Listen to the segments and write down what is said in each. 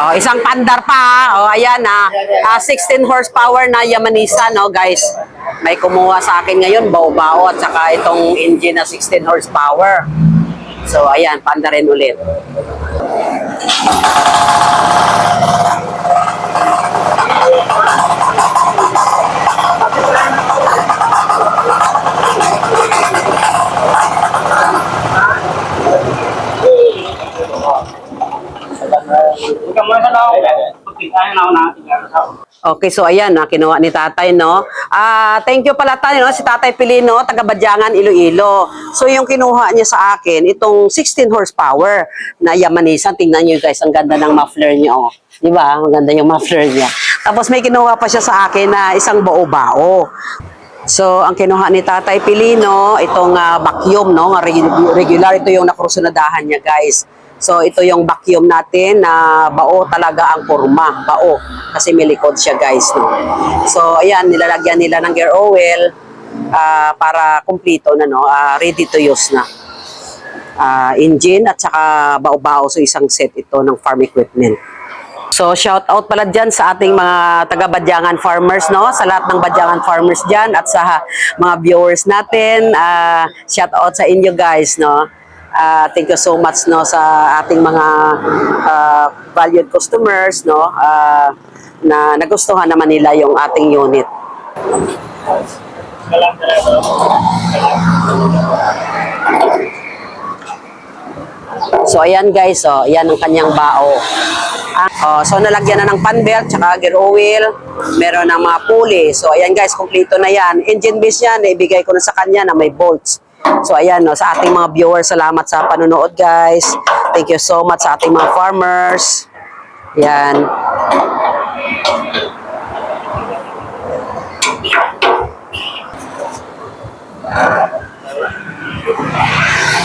Oh, isang pandar pa. Oh, ayan na. 16 horsepower na Yamanisa, no, guys. May kumuha sa akin ngayon, bao-bao at saka itong engine na 16 horsepower. So, ayan, pandar rin ulit. Okay, so ayan, kinuha ni tatay, no? Thank you pala tayo, no? Si Tatay Pilino, taga Badyangan, Iloilo. So yung kinuha niya sa akin, itong 16 horsepower na Yamanisa. Tingnan niyo guys, ang ganda ng muffler niya, oh. Di ba? Ang ganda yung muffler niya. Tapos may kinuha pa siya sa akin na isang bao-bao. So, ang kinuha ni Tatay Pilino, itong vacuum, no? Regular, ito yung nakrusunadahan niya, guys. So, ito yung vacuum natin na bao talaga ang porma. Bao. Kasi may likod siya, guys, no? So, ayan, nilalagyan nila ng gear oil para kumplito na, no? Ready to use na. Engine at saka bao-bao. So, isang set ito ng farm equipment. So, shout out pala dyan sa ating mga taga-Badyangan farmers, no? Sa lahat ng Badyangan farmers dyan at sa mga viewers natin. Shout out sa inyo guys, no? Thank you so much, no, sa ating mga valued customers, no? Na nagustuhan naman nila yung ating unit. So, ayan guys, oh, ayan ang kanyang bao. So, nalagyan na ng fan belt, tsaka gear oil, meron ng mga pulley. So, ayan guys, kompleto na yan. Engine base yan, naibigay ko na sa kanya na may bolts. So, ayan, no, sa ating mga viewers, salamat sa panonood guys. Thank you so much sa ating mga farmers. Yan.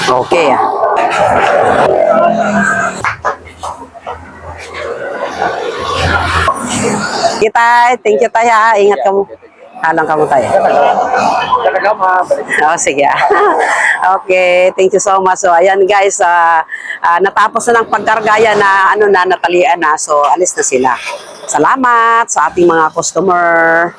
Okay. Thank you tayo. Ingat ka mo. Halang ka mo tayo. Oh, sige. Okay, thank you so much. So, ayan guys, natapos na ng pagkargaya na natalian na. So, alis na sila. Salamat sa ating mga customer.